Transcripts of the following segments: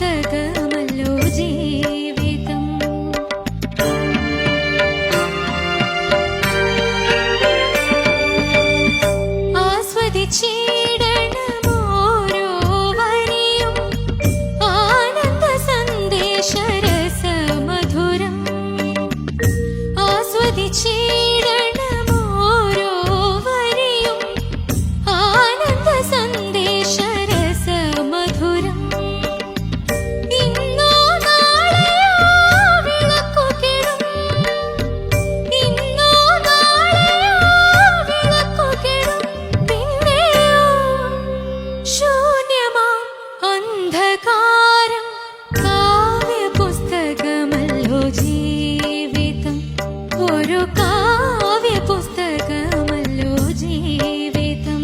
പുസ്തകമല്ലോ ജീവിതം. ആസ്വദിച്ചിടണം ഓരോ വരിയും ആനന്ദ സന്ദേശരസമധുരം. ആസ്വദിച്ചിടണം ഓരോ വരിയും ആനന്ദ സന്ദേശരസമധുരം. ഇന്നോ നാളെയോ വിളക്കുകെടും, ഇന്നോ നാളെയോ വിളക്കുകെടും, പിന്നെയോ ശൂന്യമാം അന്ധകാരം. കാവ്യപുസ്തകമല്ലോ ജീവിതം, ഒരു കാവ്യപുസ്തകമല്ലോ ജീവിതം.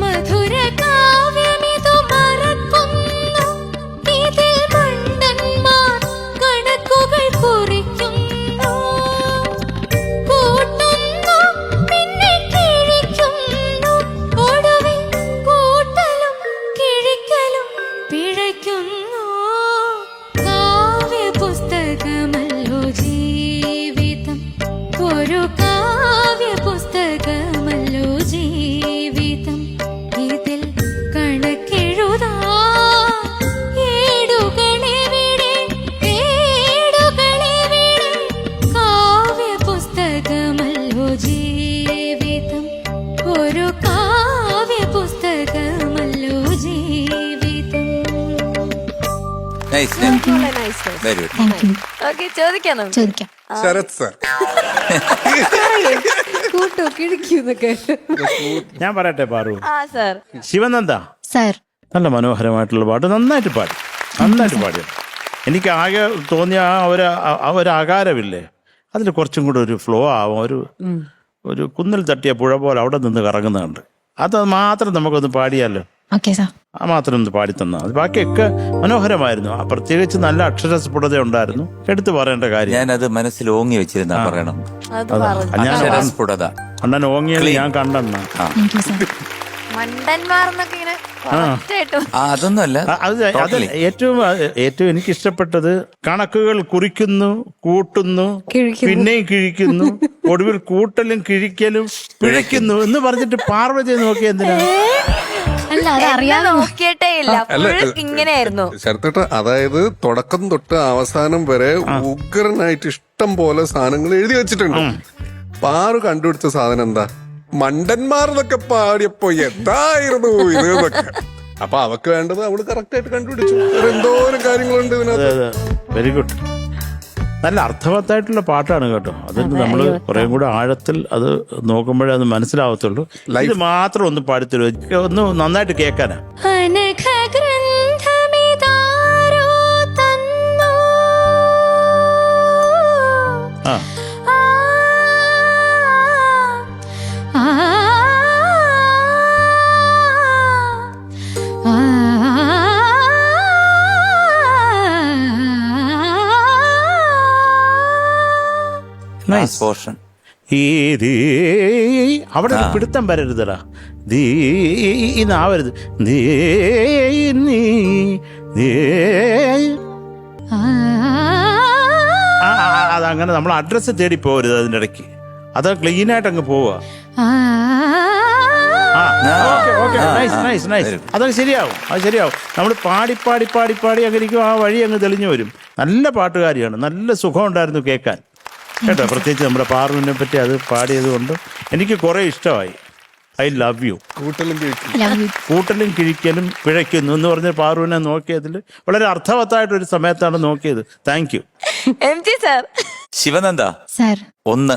മധുര കാവ്യമിതു മറക്കുന്നു, ഇതിൽ മണ്ടന്മാർ കണക്കുകൾ കുറിക്കുന്നു. കൂട്ടുന്നു പിന്നെ കിഴിക്കുന്നു, ഒടുവിൽ കൂട്ടലും കിഴിക്കലും പിഴയ്ക്കുന്നു. കാവ്യപുസ്തകമല്ലോ ജീവിതം, ഒരു കാവ്യപുസ്തകമല്ലോ ജീവിതം. ഇതിൽ കണക്കെഴുതാ ഏടുകളെവിടെ, ഏടുകളെവിടെ. കാവ്യപുസ്തകമല്ലോ ജീവിതം, ഒരു കാവ്യപുസ്തകമല്ലോ ജീവിതം. Nice very good. ഓക്കെ, ചോദിക്കാം നമുക്ക്. ചോദിക്കാം. ശരത് സർ, കൂട്ടോ കിഴിക്കുന്നൊക്കെ. ഞാൻ പറയട്ടെ പാറു. ആ സർ. ശിവനന്ദ സാർ. നല്ല മനോഹരമായിട്ടുള്ള പാട്ട് നന്നായിട്ട് പാടി. എനിക്ക് ആകെ തോന്നിയ ആ ഒരു ആകാരമില്ലേ, അതിൽ കുറച്ചും കൂടെ ഒരു ഫ്ലോ ആവും. ഒരു കുന്നിൽ തട്ടിയ പുഴ പോലെ അവിടെ നിന്ന് കറങ്ങുന്നുണ്ട്. അത് മാത്രം നമുക്കൊന്ന് പാടിയാലോ? Okay sir. ആ മാത്രം ഒന്ന് പാടി തന്നാൽ മതി. ബാക്കിയൊക്കെ മനോഹരമായിരുന്നു. പ്രത്യേകിച്ച് നല്ല അക്ഷരസ്ഫുടത ഉണ്ടായിരുന്നു. എടുത്തു പറയേണ്ട കാര്യം. ഞാനത് മനസ്സിൽ ഓങ്ങി വെച്ചിരുന്ന പറയണം. അക്ഷരസ്ഫുടത അണ്ണൻ ഓങ്ങിയത് ഞാൻ കണ്ടെന്ന. Thank you sir. മണ്ടന്മാർന്നൊക്കെ ഇങ്ങനെ അതൊന്നുമല്ല. അത് ഏറ്റവും എനിക്ക് ഇഷ്ടപ്പെട്ടത് കണക്കുകൾ കുറിക്കുന്നു, കൂട്ടുന്നു, പിന്നെയും കിഴിക്കുന്നു, ഒടുവിൽ കൂട്ടലും കിഴിക്കലും പിഴയ്ക്കുന്നു എന്ന് പറഞ്ഞിട്ട് പാർവതി നോക്കി എന്തിനാ? അല്ല, അത് അറിയാതെ നോക്കിയിട്ടേ ഇല്ല, ഇങ്ങനെയായിരുന്നു ശരത്തേട്ട. അതായത് തുടക്കം തൊട്ട് അവസാനം വരെ ഉഗ്രനായിട്ട് ഇഷ്ടം പോലെ സാധനങ്ങൾ എഴുതി വെച്ചിട്ടുണ്ട്. പാറു കണ്ടുപിടിച്ച സാധനം എന്താ? മണ്ടന്മാർ എന്നൊക്കെ പാടിയപ്പോ എന്തായിരുന്നു ഇത് എന്നൊക്കെ. അപ്പൊ അവക്ക് വേണ്ടത് അവള് കറക്റ്റ് ആയിട്ട് കണ്ടുപിടിച്ചു. എന്തോരം കാര്യങ്ങളുണ്ട് ഇതിനകത്ത്. Very good. നല്ല അർത്ഥവത്തായിട്ടുള്ള പാട്ടാണ് കേട്ടോ. അതിന് നമ്മൾ കുറേ കൂടെ ആഴത്തിൽ അത് നോക്കുമ്പോഴേ അത് മനസ്സിലാവത്തുള്ളൂ. ഇത് മാത്രം ഒന്ന് പാടിത്തരൂ, ഒന്ന് നന്നായിട്ട് കേൾക്കാനാ. ആ നൈസ് പോർഷൻ. അവിടെ ഒരു പിടുത്തം വരരുതടാ. ദീനാവരുത്. അതങ്ങനെ നമ്മൾ അഡ്രസ്സ് തേടി പോകരുത് അതിൻ്റെ ഇടയ്ക്ക്. അത് ക്ലീനായിട്ട് അങ്ങ് പോവുക. അതൊക്കെ ശരിയാവും. അത് ശരിയാവും. നമ്മൾ പാടി പാടി പാടി പാടി അങ്ങനെയിരിക്കും. ആ വഴി അങ്ങ് തെളിഞ്ഞു വരും. നല്ല പാട്ടുകാരിയാണ്. നല്ല സുഖം ഉണ്ടായിരുന്നു കേൾക്കാൻ കേട്ടോ. പ്രത്യേകിച്ച് നമ്മുടെ പാറുവിനെ പറ്റി അത് പാടിയത് കൊണ്ട് എനിക്ക് കുറെ ഇഷ്ടമായി. I love you. കൂട്ടലും കിഴിക്കലും പിഴയ്ക്കുന്നു എന്ന് പറഞ്ഞ പാറുവിനെ നോക്കിയതിൽ വളരെ അർത്ഥവത്തായിട്ടൊരു സമയത്താണ് നോക്കിയത്. Thank you. ശിവനന്ദ സാർ. 1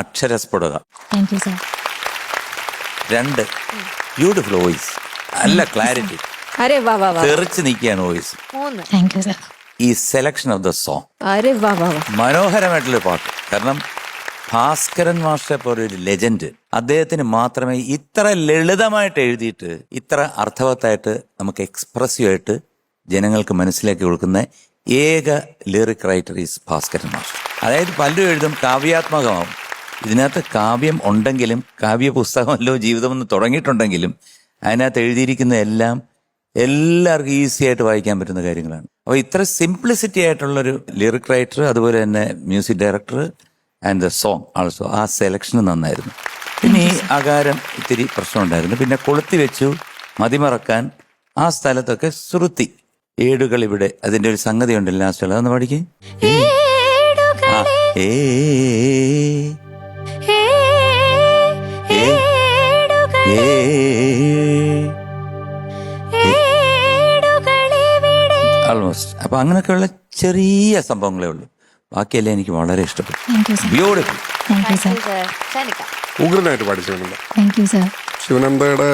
അക്ഷരസ്ഫുടത. Thank you sir. 2 beautiful voice, നല്ല ക്ലാരിറ്റി, തെറിച്ച് നിൽക്കുകയാണ് വോയിസ്. Thank you sir. ഈ സെലക്ഷൻ ഓഫ് ദ സോങ് മനോഹരമായിട്ടുള്ള പാട്ട്. കാരണം ഭാസ്കരൻ മാസ്റ്ററെ പോലെ ഒരു ലെജൻഡ്, അദ്ദേഹത്തിന് മാത്രമേ ഇത്ര ലളിതമായിട്ട് എഴുതിയിട്ട് ഇത്ര അർത്ഥവത്തായിട്ട് നമുക്ക് എക്സ്പ്രസീവ് ആയിട്ട് ജനങ്ങൾക്ക് മനസ്സിലാക്കി കൊടുക്കുന്ന ഏക lyric writer is Bhaskaran master. അതായത് പലരും എഴുതും കാവ്യാത്മകമാവും, ഇതിനകത്ത് കാവ്യം ഉണ്ടെങ്കിലും കാവ്യ പുസ്തകമല്ലോ ജീവിതം എന്ന് തുടങ്ങിയിട്ടുണ്ടെങ്കിലും അതിനകത്ത് എഴുതിയിരിക്കുന്ന എല്ലാം എല്ലാവർക്കും ഈസി ആയിട്ട് വായിക്കാൻ പറ്റുന്ന കാര്യങ്ങളാണ്. അപ്പോൾ ഇത്ര സിംപ്ലിസിറ്റി ആയിട്ടുള്ളൊരു ലിറിക് റൈറ്റർ, അതുപോലെ തന്നെ music director and the song also, ആ സെലക്ഷൻ നന്നായിരുന്നു. പിന്നെ ഈ അകാരം ഇത്തിരി പ്രശ്നമുണ്ടായിരുന്നു. പിന്നെ കൊളുത്തി വെച്ചു, മതിമറക്കാൻ, ആ സ്ഥലത്തൊക്കെ ശ്രുതി, ഏടുകൾ ഇവിടെ, അതിന്റെ ഒരു സംഗതി ഉണ്ടല്ലോ ലാസ്റ്റ്. അതൊന്ന് പാടിക്കേ. ആ ഏ ആൾമോസ്റ്റ്. അപ്പൊ അങ്ങനെയൊക്കെയുള്ള ചെറിയ സംഭവങ്ങളേ ഉള്ളൂ. ബാക്കിയെല്ലാം എനിക്ക് വളരെ ഇഷ്ടപ്പെട്ടു. Thank you sir. Beautiful. Thank you sir. Shanika. ഉഗ്രനായിട്ട് പാടി ശിവനന്ദ. Thank you sir. ശിവനന്ദയുടെ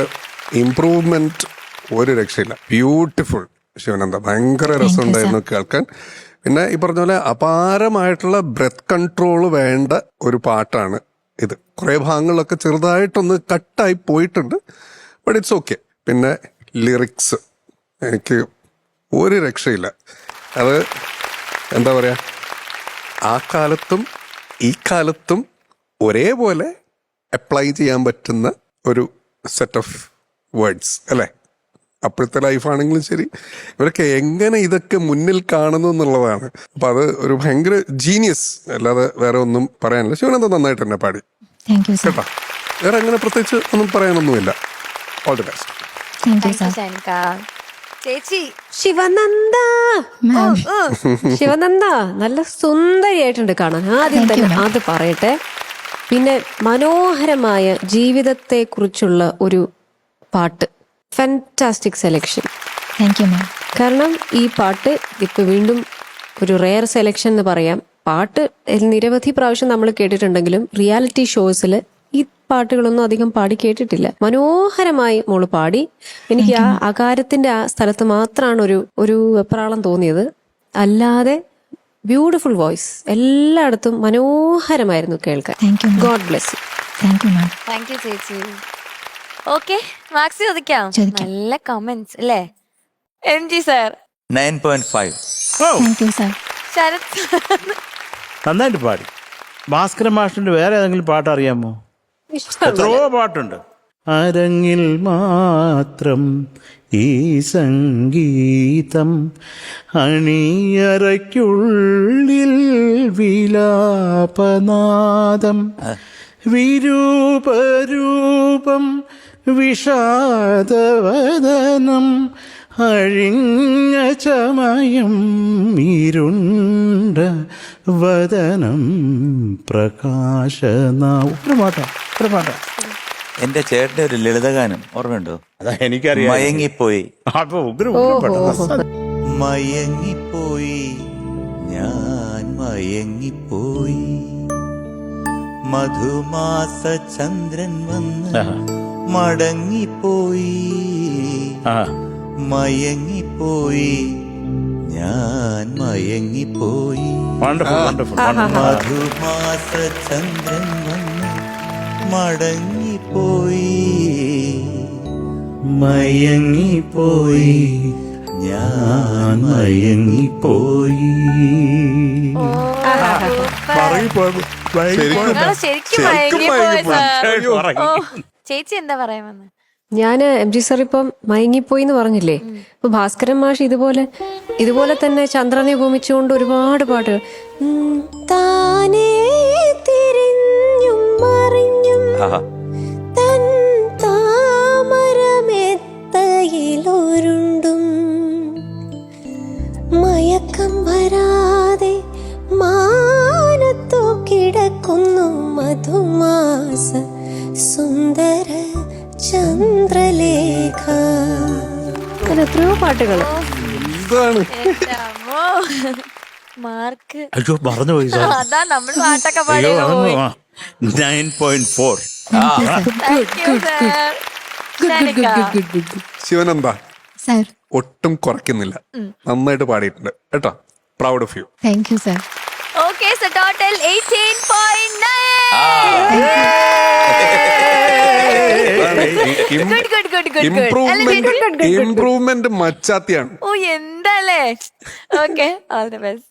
ഇംപ്രൂവ്മെന്റ് ഒരു രക്ഷയില്ല. ബ്യൂട്ടിഫുൾ ശിവനന്ദ. ഭയങ്കര രസമുണ്ടായിരുന്നു കേൾക്കാൻ. പിന്നെ ഈ പറഞ്ഞ പോലെ അപാരമായിട്ടുള്ള ബ്രെത്ത് കൺട്രോൾ വേണ്ട ഒരു പാട്ടാണ് ഇത്. കുറെ ഭാഗങ്ങളിലൊക്കെ ചെറുതായിട്ടൊന്ന് കട്ടായി പോയിട്ടുണ്ട്, ബട്ട് ഇറ്റ്സ് ഓക്കെ. പിന്നെ ലിറിക്സ് എനിക്ക് ഒരു രക്ഷയില്ല. അത് എന്താ പറയാ, ആ കാലത്തും ഈ കാലത്തും ഒരേപോലെ അപ്ലൈ ചെയ്യാൻ പറ്റുന്ന ഒരു സെറ്റ് ഓഫ് വേർഡ്സ് അല്ലേ. അപ്പോഴത്തെ ലൈഫാണെങ്കിലും ശരി, ഇവരൊക്കെ എങ്ങനെ ഇതൊക്കെ മുന്നിൽ കാണുന്നു എന്നുള്ളതാണ്. അപ്പൊ അത് ഒരു ഭയങ്കര ജീനിയസ്, അല്ലാതെ വേറെ ഒന്നും പറയാനില്ല. ശിവനന്ദ നന്നായിട്ട് തന്നെ പാടി താങ്ക് യു സർ. കേട്ടോ. വേറെ അങ്ങനെ പ്രത്യേകിച്ച് ഒന്നും പറയാനൊന്നുമില്ല. All the best. Thank you sir. Shanika. ചേച്ചി ശിവനന്ദ, ശിവനന്ദ നല്ല സുന്ദരിയായിട്ടുണ്ട് കാണാൻ. ആദ്യം തന്നെ അത് പറയട്ടെ. പിന്നെ മനോഹരമായ ജീവിതത്തെ കുറിച്ചുള്ള ഒരു പാട്ട്, ഫാന്റാസ്റ്റിക് സെലക്ഷൻ. താങ്ക് യു മാം. കാരണം ഈ പാട്ട് ഇപ്പൊ വീണ്ടും ഒരു റെയർ സെലക്ഷൻ എന്ന് പറയാം. പാട്ട് നിരവധി പ്രാവശ്യം നമ്മൾ കേട്ടിട്ടുണ്ടെങ്കിലും റിയാലിറ്റി ഷോസിൽ ഈ പാട്ടുകളൊന്നും അധികം പാടി കേട്ടിട്ടില്ല. മനോഹരമായി മോള് പാടി. എനിക്ക് ആ അകാരത്തിന്റെ ആ സ്ഥലത്ത് മാത്രമാണ് ഒരു വെപ്രാളം തോന്നിയത്. അല്ലാതെ ബ്യൂട്ടിഫുൾ വോയിസ്, എല്ലായിടത്തും മനോഹരമായിരുന്നു കേൾക്കാൻ. Thank you. God bless you. Thank you ma'am. Thank you ചേച്ചി. ഓക്കെ, മാർക്സ് ചോദിക്കാം. നല്ല കമന്റ്സ് അല്ലേ. MG sir 9.5. Thank you sir. Sharath നന്നായിട്ട് പാടി. ഭാസ്കരൻ മാഷിന്റെ വേറെ ഏതെങ്കിലും പാട്ട് അറിയാമോ? എത്രയോ പാട്ടുണ്ട്. അരങ്ങിൽ മാത്രം ഈ സംഗീതം, അണിയറയ്ക്കുള്ളിൽ വിലാപനാദം, വിരൂപരൂപം വിഷാദവദനം, അഴിഞ്ഞ ചമയം ഇരുണ്ട വദനം പ്രകാശനാ. ഒരു പാട്ടാ. എന്റെ ചേട്ടന്റെ ഒരു ലളിതഗാനം ഓർമ്മയുണ്ടോ? അതാ എനിക്കറിയാം. മയങ്ങിപ്പോയി. അപ്പൊ മയങ്ങിപ്പോയി ഞാൻ മയങ്ങിപ്പോയി, മധുമാസ ചന്ദ്രൻ വന്ന് മടങ്ങിപ്പോയി, മയങ്ങിപ്പോയി ഞാൻ മയങ്ങിപ്പോയി, മധുമാസ ചന്ദ്രൻ വന്ന് മടങ്ങിപ്പോയി, മയങ്ങിപ്പോയി ഞാൻ മയങ്ങിപ്പോയി. ശരിക്കും മയങ്ങിപ്പോയി സാർ. ഓ, ചേച്ചി എന്താ പറയാമെന്ന്? ഞാൻ MG സാർ ഇപ്പം മയങ്ങിപ്പോയി എന്ന് പറഞ്ഞില്ലേ. ഇപ്പൊ ഭാസ്കരൻ മാഷ് ഇതുപോലെ തന്നെ ചന്ദ്രനെ ഉപമിച്ചുകൊണ്ട് ഒരുപാട് പാട്ടുകൾ. താനേ തിരിഞ്ഞും മറിഞ്ഞും തൻ താമരമെത്തയിലൊരുണ്ടും മയക്കം വരാതെ മാനത്തു കിടക്കുന്നു മധുമാസ സുന്ദര ചന്ദ്രലേഖ. അങ്ങനെ എത്രയോ പാട്ടുകൾ. മാർക്ക് അയ്യോ മറന്നുപോയി സാർ. അതാ നമ്മൾ പാട്ടൊക്കെ പാടി. 9.4. ശിവനന്ദ സർ. ഒട്ടും കുറയ്ക്കുന്നില്ല, നന്നായിട്ട് പാടിയിട്ടുണ്ട് കേട്ടോ. Proud of you. Thank you sir. Okay, so total 18.9. Improvement മച്ചാത്തിയാണ്. ഓ, എന്താല്ലേ. Okay, all the best.